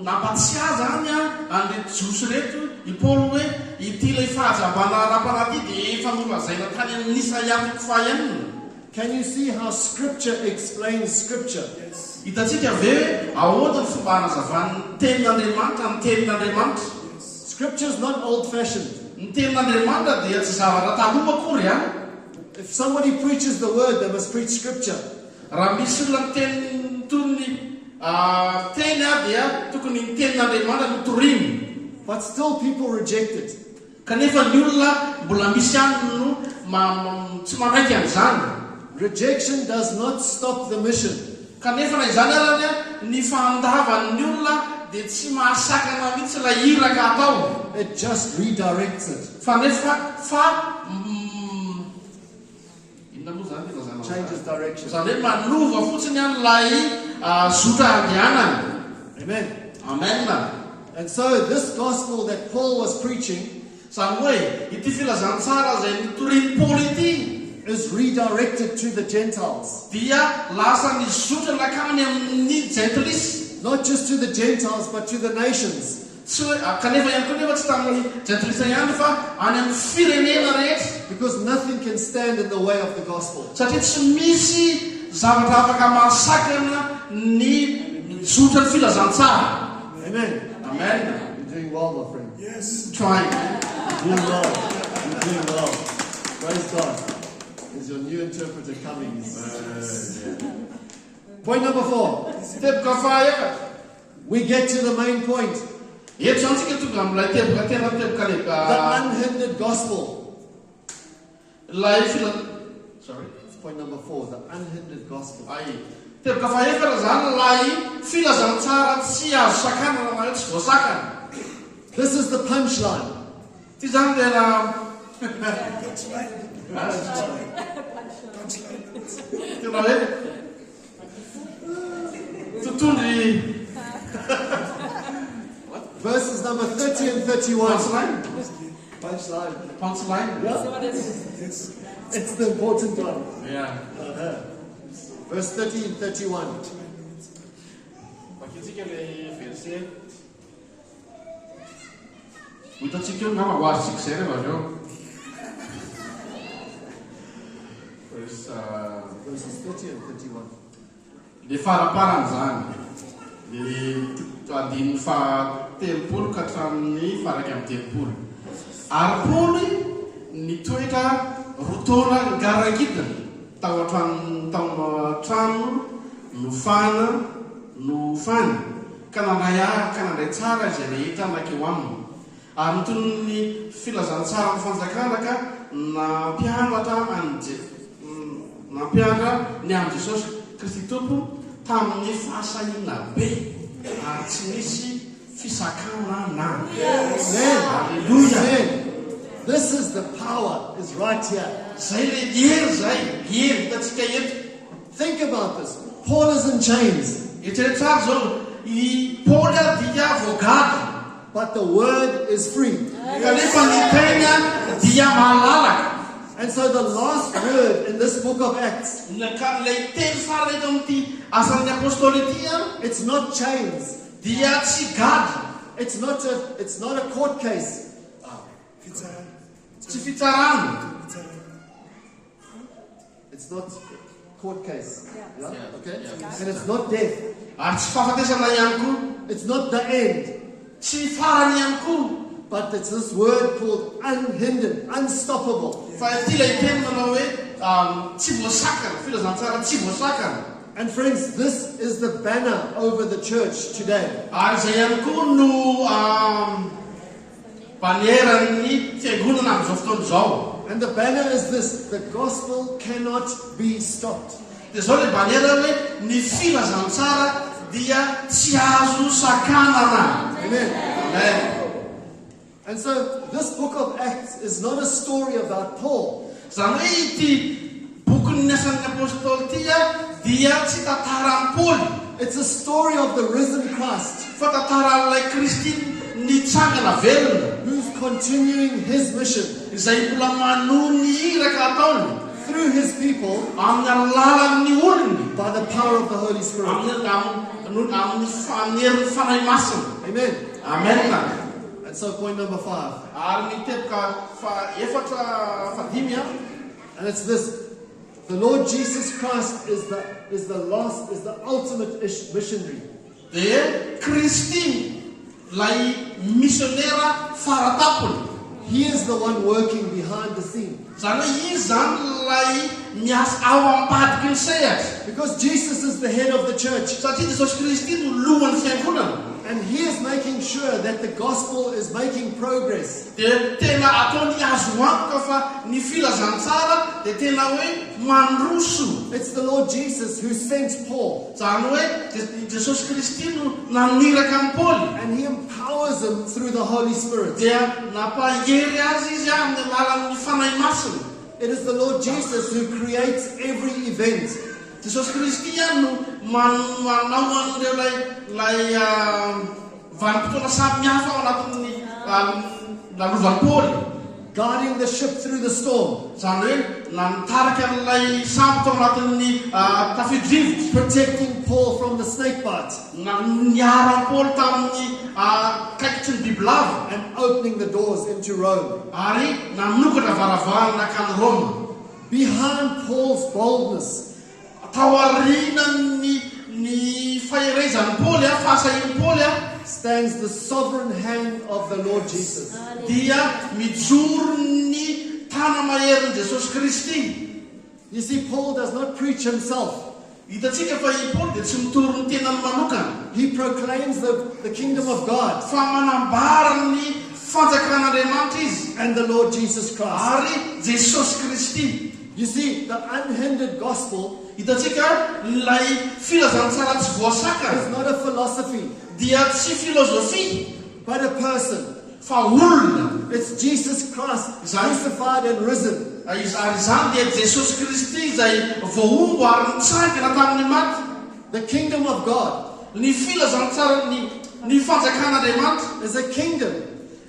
nampatsiahy zany an'ilay jiosy reto i Paoly hoe ity ilay fahazabana ara-panahy ity dia efa nolazaina tany amin'ny Isaia toko 5. Can you see how scripture explains scripture? Hitantsika ve ahoana ny fomba hanazavan'ny tenin'Andriamanitra ny tenin'Andriamanitra. Scripture is not old-fashioned. Ny tenin'Andriamanitra dia tsy zavatra taloha akory If somebody preaches the word, they must preach scripture. raha misy olona miteny toy ny teny dia tokony ny tenin'Andriamanitra no toriny. But still people reject it. kanefa ny olona mbola misy ihany no tsy manaiky an'izany. Rejection does not stop the mission. Kanefa na izany arany ny fandavan'ny olona dia tsy mahasakana mihitsy ilay iraka atao. It just redirects it. Fa nefa inona moa zany filazana Changes direction. zany hoe manova fotsiny an'ilay zotra andehanana. Amen. Amen. And so this gospel that Paul was preaching Zany hoe ity filazantsara izay nitorian'ny Paoly ity is redirected to the Gentiles. dia lasa ny zotra nakany amin'ny gentlisy. Not just to the Gentiles, but to the nations. Tsy hoe kanefa ihany koa nefa tsy tamin'ny gentlisa ihany fa any amin'ny firenena rehetra. Because nothing can stand in the way of the gospel. Satria tsy misy zavatra afaka mahasakana ny zotra ny filazantsara. Amen. Amen. You're doing well, my friend. Yes. Trying. You're doing well. You're doing well. Praise God. Is your new interpreter coming? Point number 4. Teboka fahaefatra. We get to the main point. Eto zany tsika tonga amin'ilay teboka tena teboka The lehibe. unhindered gospel. Ilay sorry. It's point number 4. The unhindered gospel. Ay. Teboka fahaefatra zany ilay filazantsara tsy azo sakanana na hoe tsy voasakana. This is the punchline. Ty zany tena tena hoe totondry Verses number 30 and 31. punchline. Punchline. Punchline. It's the important one. Yeah. Verse 30 and 31. Bakitsika le verset. Hitatsika eo ngamba ho azontsika izay rehefa avy eo. Verses 30 and 31. Le faraparany zany. Le adin'ny fahatelopolo ka hatramin'ny faraky amin'ny telopolo. Ary Paoly nitoetra roa taona ngarakidina tao an-trano no fany ka nandray tsara izay rehetra nakeo aminy. Ary nitony ny filazantsara ny fanjakana ka nampianatra ny amin'ny Jesosy Kristy Tompo tamin'ny fahasahina be ary tsy misy fisakana na. Hallelujah. Amen. This is the power, is right here. Zay le hery zay, hery hitatsika eto. Think about this. Paul is in chains, Eritreretra zao i Paoly dia voagady. but the word is free. Kanefa ny tegna dia malalaka. And so the last word in this book of Acts, Lay teny farany eto amin'ity asan'ny apôstôly ity it's not chains. dia tsy gady, It's not a court case. tsy fitsarana. It's not court case. Yeah? Yeah. Okay? Yeah. And it's not death. Ary tsy fahafatesana ihany koa, It's not the end. tsy farany ihany koa. But it's this word called unhindered, unstoppable. Fa ity lay teny manao hoe tsy voasakana, filazantsara tsy voasakana. And friends, this is the banner over the church today. Ary zay ihany koa no baneran'ny fiangonana amin'izao fotoana izao. And the banner is this: the gospel cannot be stopped. Dia zao le banera hoe ny filazantsara dia tsy azo sakanana. Amen. Amen. And so this book of Acts is not a story about Paul. Zany hoe ity bokin'ny asan'ny apôstôly ity dia tsy tantaran'ny Paoly, It's a story of the risen Christ fa tantaran'ilay Kristy nitsangana velona, who's continuing his mission izay mbola manohy ny iraka ataony through his people amin'ny alalan'ny olony, by the power of the Holy Spirit. amin'ny herin'ny fanahy masina. Amen. Amen. And so point number 5. Ary ny teboka fadimy And it's this: the Lord Jesus Christ is the ultimate missionary. dia Kristy lay misionera faratapony. He is the one working behind the scene. Zany hoe izy zany lay miasa ao ambadiky ny sehatra. Because Jesus is the head of the church. Satria Jesosy Kristy no lohan'ny fiangonana. And he is making sure that the gospel is making progress. Dia tena ataony azo antoka fa ny filazantsara dia tena hoe mandroso. It's the Lord Jesus who sent Paul, Zany hoe Jesosy Kristy no naniraka amin'ny Paoly. and he empowers him through the Holy Spirit. Dia nampahery azy izy amin'ny alalan'ny fanahy masina. It is the Lord Jesus who creates every event. Jesosy Kristy ihany no manao an'ireo lay vanim-potoana samy hafa ao anatin'ny lalovan'ny Paoly. Guiding the ship through the storm, Zany hoe nanitarika an'ilay sambo tao anatin'ny tafidrivotra. protecting Paul from the snake bite, Niara Paoly tamin'ny kaikitry ny bibilava. and opening the doors into Rome. Ary nanokatra varavarana nakany Roma. Behind Paul's boldness Tao aorianany faherezan'ny Paoly, fahasahin'ny Paoly, stands the sovereign hand of the Lord Jesus. dia mijoro ny tana maherin'i Jesosy Kristy. You see, Paul does not preach himself. Hitantsika fa i Paoly dia tsy mitoro ny tenany manokana, He proclaims the kingdom of God fa manambara ny fanjakan'Andriamanitra izy and the Lord Jesus Christ. ary Jesosy Kristy. You see, the unhindered gospel Hitantsika ilay filazantsara tsy voasaka is not a philosophy, dia tsy filozofia but a person. fa olona. It's Jesus Christ, crucified and risen. Ary izany dia Jesosy Kristy izay voaombo ary nitsangana tamin'ny maty. The kingdom of God Ny filazantsara ny fanjakan'Andriamanitra is a kingdom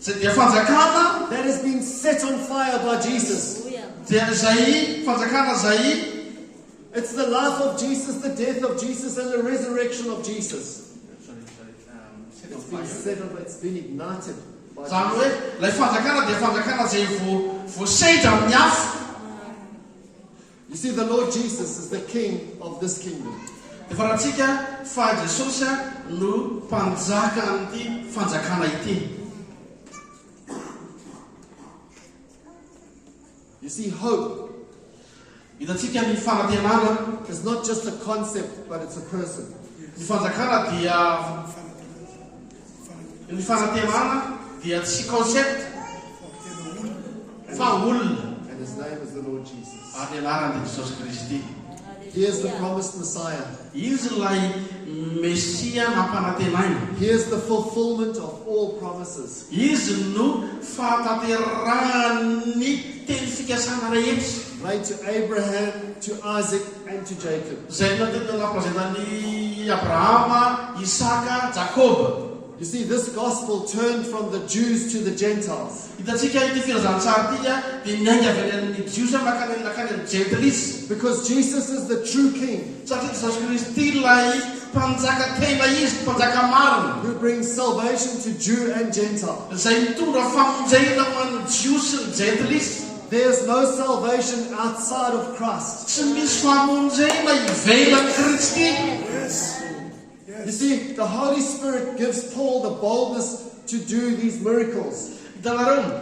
izay dia fanjakana that has been set on fire by Jesus. dia izay fanjakana izay It's the life of Jesus, the death of Jesus, and the resurrection of Jesus. It's been ignited by zany Jesus. hoe ilay fanjakana dia fanjakana izay voasehitra amin'ny afo. You see, the Lord Jesus is the king of this kingdom. Dia faratsika fa Jesosy no mpanjaka an'ity fanjakana ity. You see, hope Hitantsika ny fanantenana, is not just a concept, but it's a person. ny fanjakana dia ny fanantenana dia tsy concept fa olona. And his name is the Lord Jesus. Ary anarany dia Jesosy Kristy. He is the promised Messiah. Izy ilay Mesia nampanantenaina. He is the fulfillment of all promises. Izy no fahatanterahany teny fikasana rehetra Made to Abraham, to Isaac, and to Jacob. izay natena nampirezentan'ny Abrahama, Isaka, Jakoba. You see, this gospel turned from the Jews to the Gentiles. Hitantsika ity filazantsara ity dia niainga avy amin'ny Jiosy nakany amin'ny Gentilisy. Because Jesus is the true king Satria Jesosy Kristy ilay mpanjaka tena izy, mpanjaka marina, who brings salvation to Jew and Gentile. izay mitondra famonjena ho an'ny Jiosy sy ny Gentilisy. There's no salvation outside of Christ. Tsy misy famonjena ivelan'ny Kristy. You see, the Holy Spirit gives Paul the boldness to do these miracles. Hitanareo,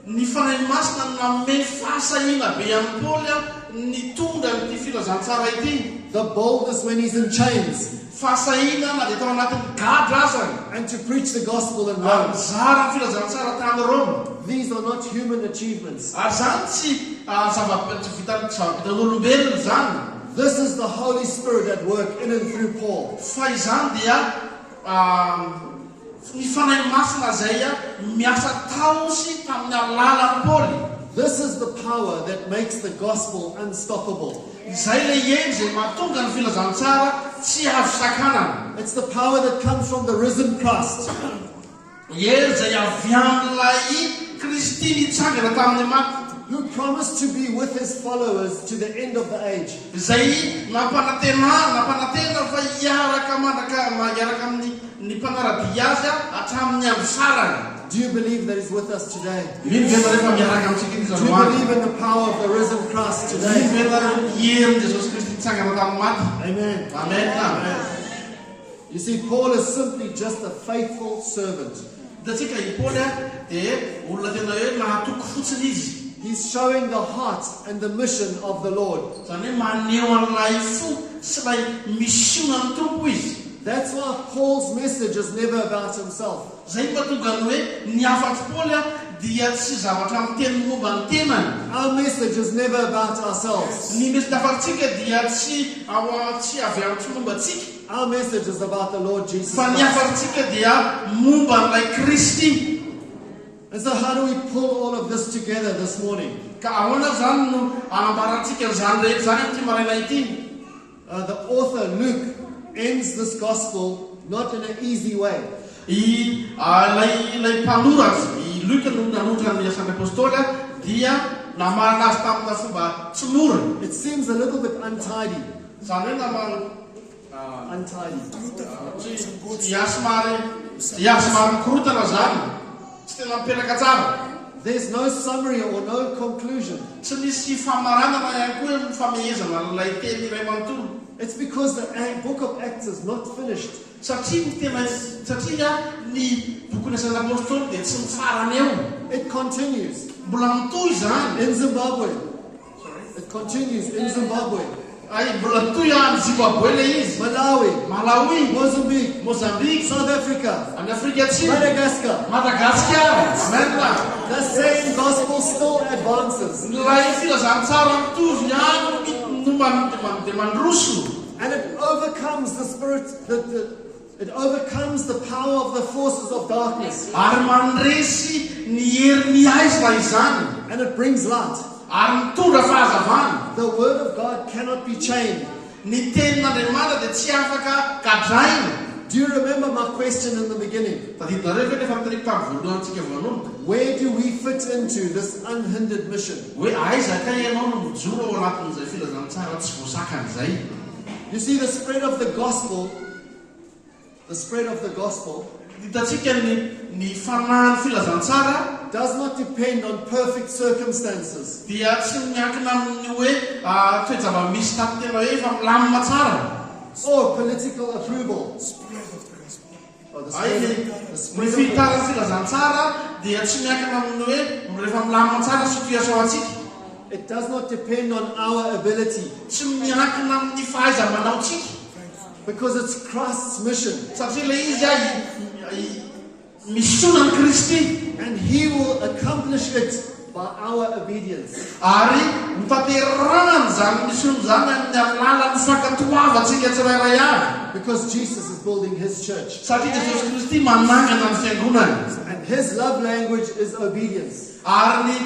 ny fanahy masina nanome fahasahiana be amin'ny Paoly nitondra n'ity filazantsara ity. The boldness when he's in chains, Fahasahiana na dia tao anatin'ny gadra azany. and to preach the gospel in Ary Rome. mizara ny filazantsara tany Roma. These are not human achievements. Ary zany tsy vitan'olombelona zany. This is the Holy Spirit at work in and through Paul. Fa izany dia ny fanahy masina izay miasa taosy tamin'ny alalan'ny Paoly. This is the power that makes the gospel unstoppable. Izay le hery izay mahatonga ny filazantsara tsy azo sakanana. It's the power that comes from the risen Christ. Hery izay avy amin'ilay Kristy nitsangana tamin'ny maty, who promised to be with his followers to the end of the age. izay nampanantena fa hiaraka amin'ny mpanaradia azy hatramin'ny amin'ny farany. Do you believe that he's with us today? Mino vena rehefa miaraka amintsika ity Do zao you andro. believe in the power of the risen Christ Mino today? vena herin' Jesosy Kristy nitsangana tamin'ny maty. Amen. Amen. You see, Paul is simply just a faithful servant. Hitantsika i Paoly dia olona tena hoe nahatoky fotsiny izy. He's showing the heart and the mission of the Lord. Zany hoe maneho an'ilay fo sy ilay misionan'ny tompo izy. That's why Paul's message is never about himself. Zay mahatonga ny hoe ny afatsy Paoly dia tsy zavatra miteny momba ny tenany. Our message is never about ourselves. Ny message afatsika dia tsy avy amin'ny momba antsika. Our message is about the Lord Jesus Fa ny Christ. afatsika dia momba an'ilay Kristy. And so how do we pull all of this together this morning? Ka ahoana zany no anambarantsika zany rehetra zany amin'ity maraina ity? The author, Luke, ends this gospel not in an easy way. Ilay mpanoratsy, Luka no nanotra ny asan'ny apôstôly dia namarina azy tamina fomba tsy mora. It seems a little bit untidy. Zany hoe Untidy. somary mikorotana zany. Tsy tena mipetraka tsara. There's no summary or no conclusion. Tsy misy famaranana ihany koa famehezana ilay teny iray manontolo. It's because the book of Acts is not finished. Satria ny boky ny asan'ny apôstôly dia tsy mifarany eo. It continues Mbola mitohy zany. in Zimbabwe. It continues in Zimbabwe, Mbola mitohy any Zimbabwe le izy. Malawi, Mozambique, Mozambique, South Africa, any Afrika Atsimo, Madagascar. Madagascar. Amen. The same gospel still advances. Ilay filazantsara mitovy ihany no mandroso. And it overcomes the spirit, it overcomes the power of the forces of darkness. Ary mandresy ny herin'ny aiza izany. And it brings light. Ary mitondra fahazavana. The word of God cannot be chained. Ny tenin'Andriamanitra dia tsy afaka kadraina. Do you remember my question in the beginning? Tadidinareo ve efa mitiriko tamin'ny voalohantsika voalohany? Where do we fit into this unhindered mission? Hoe aiza ka ianao no mijoro ao anatin'izay filazantsara tsy voasakan'izay? You see, the spread of the gospel, Hitatsika ny fanahin'ny filazantsara does not depend on perfect circumstances. dia tsy miankina amin'ny hoe toejava misy tato tena hoe efa milamina tsara. Or political approval. Or the spread Ny of fitaran'ny filazantsara dia tsy miankina amin'ny hoe rehefa milamina tsara situation antsika. It does not depend on our ability. Tsy miankina amin'ny fahaiza-manaontsika. Because it's Christ's mission. Satria le izy misonany Kristy. And He will accomplish it by our obedience. Ary mitateranany zany misony zany amin'ny alalan'ny fankatoavantsika tsirairay avy. Because Jesus is building His church. Satria Jesosy Kristy manangana ny fiangonany. And His love language is obedience. Ary ny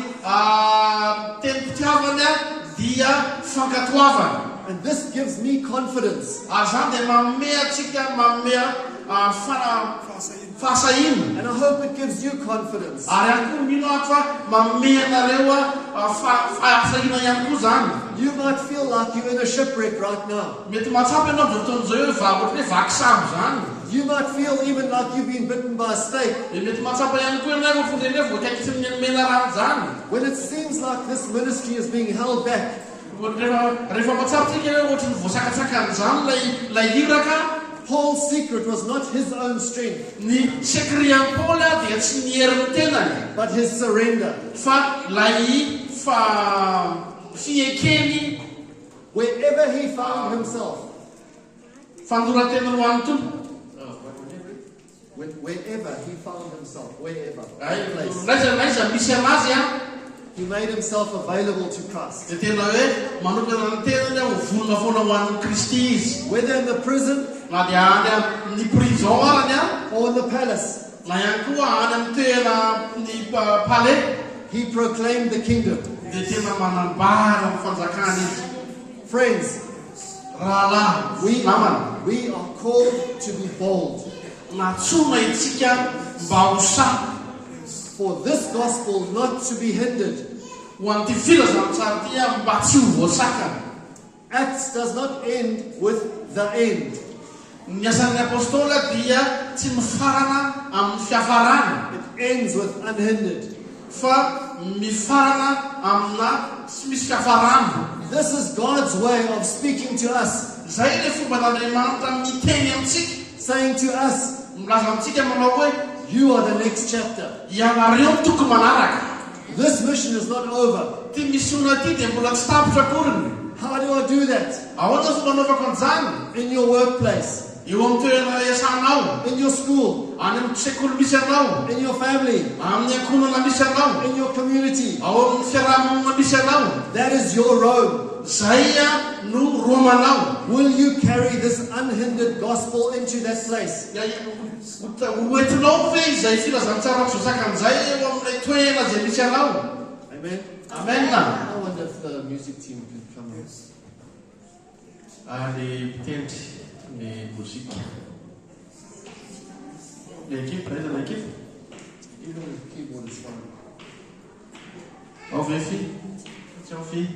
tenim-pitiavany dia fankatoavana. And this gives me confidence. Ary zany dia manome atsika fahasahina. And I hope it gives you confidence. Ary ihany koa mino ato fa manome anareo fahasahina ihany koa zany. You might feel like you're in a shipwreck right now. Mety mahatsapa ianao amin'izao fotoan'izao hoe vaky sambo zany. You might feel even like you've been bitten by a snake. Mety mahatsapa ihany koa ianao voafondraindray voakaiky tsy mena rano zany. When it seems like this ministry is being held back. Rehefa mahatsapitsika hoe ohatrany voasakatsakany zany lay hiraka. Paul's secret was not his own strength, Ny sekrian'i Paul dia tsy ny herin'ny tenany, but his surrender. fa lay fiekeny Wherever he found himself, fandoran-tena ho an'ny tompo. wherever he found himself, wherever, Ay, place, Laiza misy anazy he made himself available to Christ. dia tena hoe manokana ny tenany ho vonona foana ho an'ny Kristy izy. Whether in the prison Na dia any amin'ny prison arany or in the palace, na ihany koa any amin'ny toerana ny palais, he proclaimed the kingdom. dia tena manambara ny fanjakana izy. Friends, Rahalahy, namana, we are called to be bold. natsona itsika mba ho samy For this gospel not to be hindered. ho an'ity filazantsara ty mba tsy ho voasakana. Acts does not end with the end. Ny asan'ny apôstôly dia tsy mifarana amin'ny fiafarana, It ends with unhindered. fa mifarana amina tsy misy fiafarana. This is God's way of speaking to us, Zay le fomba n'Andriamanitra miteny amintsika, saying to us, milaza amintsika manao hoe you are the next chapter. ianareo tokony manaraka. This mission is not over. Ty misona ty dia mbola tsy tapitra akoriny. How do I do that? Ahoana fomba anaovako an'izany? In your workplace, eo amin'ny toerana iasanao, in your school, any amin'ny sekoly misy anao, in your family, amin'ny ankonana misy anao, in your community. ao amin'ny fiarahamonina misy anao. That is your road. Zay no romanao. Will you carry this unhindered gospel into that place? Hoentinao ve izay filazantsara tsy ho sakan'izay eo amin'ilay toerana izay misy anao? Amen. Amen. I wonder if the music team can come here. Ny mpitendry ny mozika. Ny ekipa, aiza ny ekipa? Even the keyboard is fine. Ao ve fi? Tsy ao fi?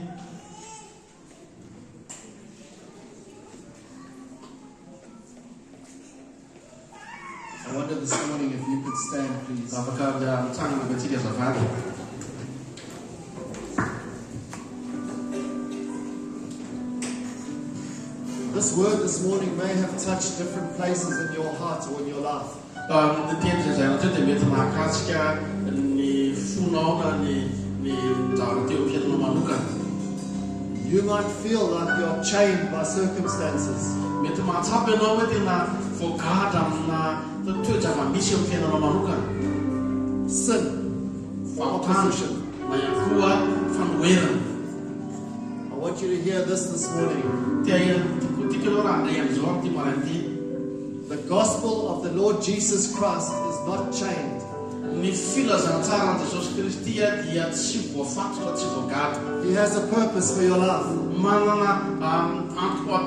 I wonder this morning if you could stand, please. Afaka mitsangana antsika azavady. This word this morning may have touched different places in your heart or in your life. Ny tendry izay nateo dia mety mahakasika ny fonao na ny zavatra teo amin'ny fiainanao manokana. You might feel like you're chained by circumstances. Mety mahatsapa ianao hoe tena voagadra amina toe-java-misy amin'ny fiainanao manokana. Sin, opposition. Na ihany koa fanoherana. I want you to hear this morning. The gospel of the Lord Jesus Christ is not chained. Ny filazantsara Jesosy Kristy dia tsy voafatotra, tsy voagadra. He has a purpose for your life. Manana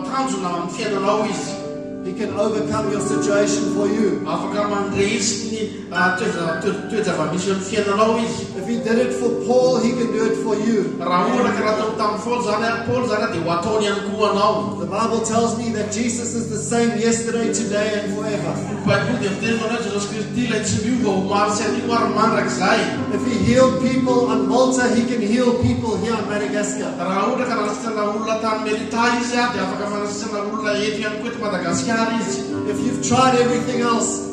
tanjona amin'ny fiainanao izy. He can overcome your situation for you. Afaka mandresy ny toe-java-misy amin'ny fiainanao izy. If he did it for Paul, he can do it for you. Raha ohatra ka raha tao tamin'ny Paul zany dia ho ataony ihany koa anao. The Bible tells me that Jesus is the same yesterday, today, and forever. Baiboly dia miteny manao Jesosy Kristy ilay tsy miova ho maro sy anio ary mandrakizay. If he healed people on Malta, he can heal people here in Madagascar. Raha ohatra ka nanasitana olona tany Melita izy dia afaka manasitana olona eto ihany koa eto Madagasikara izy. If you've tried everything else,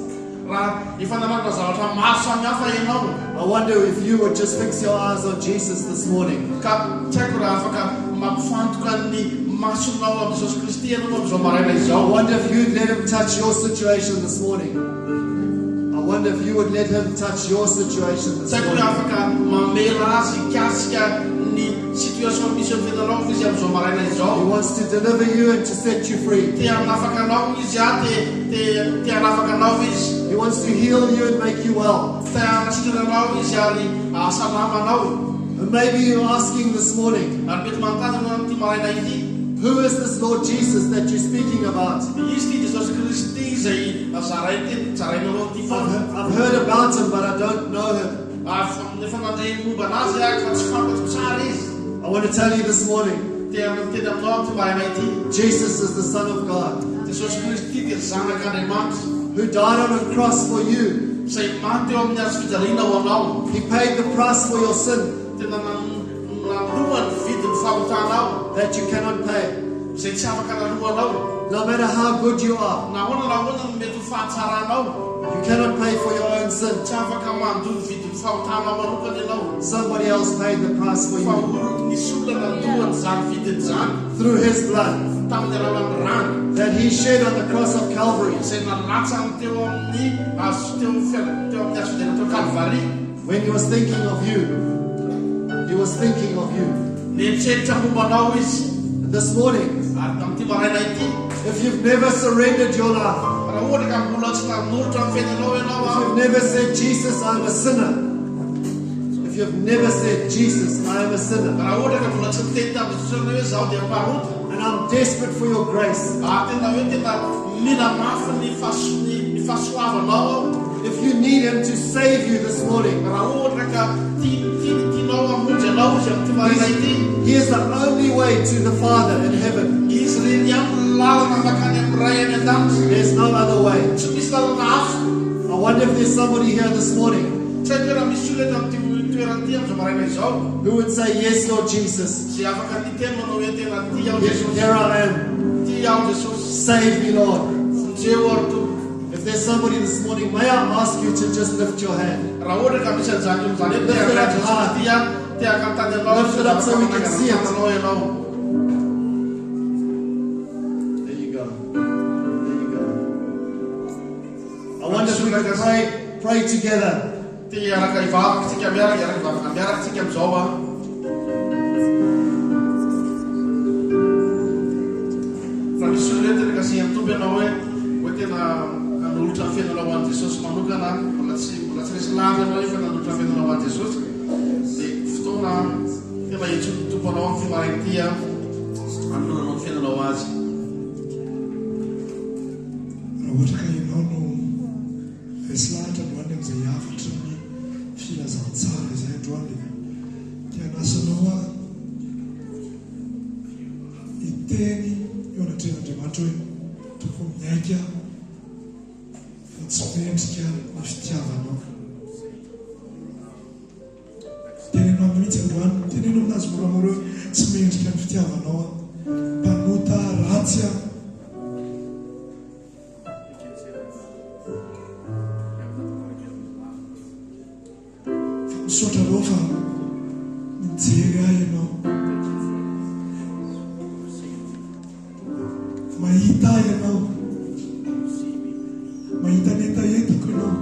raha efa nanana zavatra maro samihafa ianao, I wonder if you would just fix your eyes on Jesus this morning. ka tsy haiko raha afaka mampifantoka ny masonao amin'ny Jesosy Kristy ianao amin'izao maraina I izao. wonder if you'd let him touch your situation this morning. I wonder if you would let him touch your situation this Tsy haiko morning. raha afaka mamela azy hikasika ny situation misy amin'ny fiainanao izy amin'izao maraina He izao. wants to deliver you and to set you free. Te hanafaka anao izy te hanafaka anao izy. He wants to heal you and make you well. Te hanasitrana anao izy ary hasalama anao. And maybe you're asking this morning, Ary mety manontany anao amin'ity maraina ity. who is this Lord Jesus that you're speaking about? Izy ty Jesosy Kristy izay zarainao ty foana. I've heard about him, but I don't know him. Nefa nandray momba anazy fa tsy fantatro tsara izy. I want to tell you this morning, Te miteny aminao amin'ity maraina ity. Jesus is the Son of God, Jesosy Kristy dia zanak'Andriamanitra who died on a cross for you. izay maty eo amin'ny hazo fijaliana ho anao. He paid the price for your sin Tena nalohany vidiny fahotanao that you cannot pay. izay tsy afaka nalohanao. No matter how good you are, Na ahoana no mety ho fahatsaranao, you cannot pay for your own sin. tsy afaka mandoa vidiny fahotanao manokana ianao. Somebody else paid the price for Fa you nisy olona nandohany zany vidiny zany through his blood tamin'ny alalan'ny rano that he shed on the cross of Calvary. izay nalatsany teo amin'ny hazo teo amin'ny hazo fijaliana teo Kalvari. When he was thinking of you, he was thinking of you. Nieritreritra mombanao izy. This morning, Ary tamin'ity maraina ity, if you've never surrendered your life, raha ohatra ka mbola tsy nanolotra amin'ny fiainanao ianao if you've never said, Jesus, I'm a sinner. If you've never said, Jesus, I am a sinner, raha ohatra ka mbola tsy miteny tamin'ny Jesosy hoe zaho dia mparota, and I'm desperate for your grace. tena hoe tena mila mafy ny fahasoavanao. If you need him to save you this morning, Raha ohatra ka tianao hamonjy anao izy amin'ity maraina ity, he is the only way to the Father in heaven. izy reny ihany lalana makany amin'ny ray any an-danitra. There's no other way. Tsy misy lalana hafa. I wonder if there's somebody here this morning Tsy haiko hoe raha misy olona eto amin'ity toerana ity amin'izao maraina izao who would say, yes, Lord Jesus, zay afaka niteny manao hoe tena ty aho here Jesosy, I am. ty aho Jesosy, Save me, Lord. fonjeo ary to. If there's somebody this morning, may I ask you to just lift your hand. Raha ohatra ka misy an'izany olona zany hoe Lift it up high. te hakantany anao, Lift it up so we can see it. manao ianao. There you go. There you go. wonder if we could pray together. Ty araka ivavakantsika miaraka, araka ivavaka miarakatsika amizao a. Raha misy olona tena kasi mitovy ianao hoe tena hanolotra ny fiainanao ho an'i Jesosy manokana, mbola tsy resy lavy ianao efa nanolotra ny fiainanao ho an'i Jesosy, dia fotoana tena hitsony tompo anao amin'ny fianaraikity hanoloranao ny fiainanao azy. Raha ohatra ka ianao no resy lahatra androany amin'izay hafatra ny filazantsara izay androany, dia anasanao hiteny eo anatrehan'Andriamanitra hoe tompo miaika fa tsy mendrika ny fitiavanao. Tenenao mihitsy androany, tenenao aminazy moramora hoe tsy mendrika ny fitiavanao mpanota ratsy misaotra anao fa mijery ahy ianao, mahita ahy ianao, mahita ny entaentako ianao.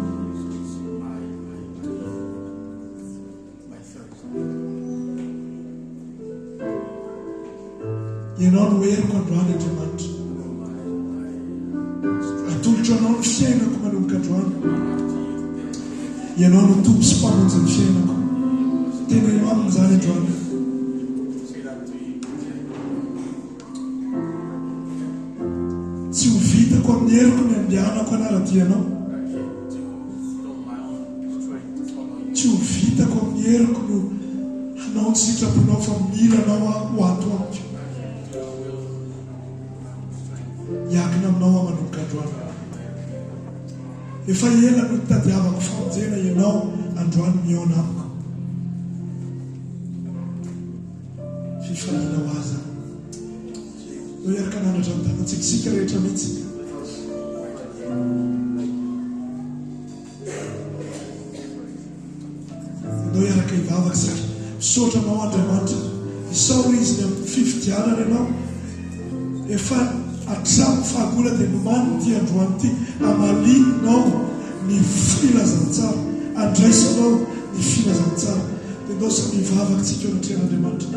Ianao no heriko androany Andriamanitra, atolotra anao ny fiainako manomboka androany. Ianao no tompo sy mpamonjy ny fiainako, tenenao amin'izany androany. Tsy ho vitako amin'ny heriko ny andehanako anaradianao, tsy ho vitako amin'ny heriko no hanao ny sitraponao fa mila anao ho ato amiko. Iakina aminao manomboka androany. Efa ela no tadiavako famonjena ianao androany miaona amiko. Fifaliana ho aza. Eo iaraka nanatra ny tanantsika sika rehetra mihitsy. Ianao iaraka hivavaka sika. Misaotra anao Andriamanitra. Isao izy ny amin'ny fifidianana ianao. Efa hatramin'ny fahagola dia nomany ty androany ty amalinao ny filazantsara, andraisanao ny filazantsara. Dia ndao samy hivavaka tsika eo anatrehan'Andriamanitra.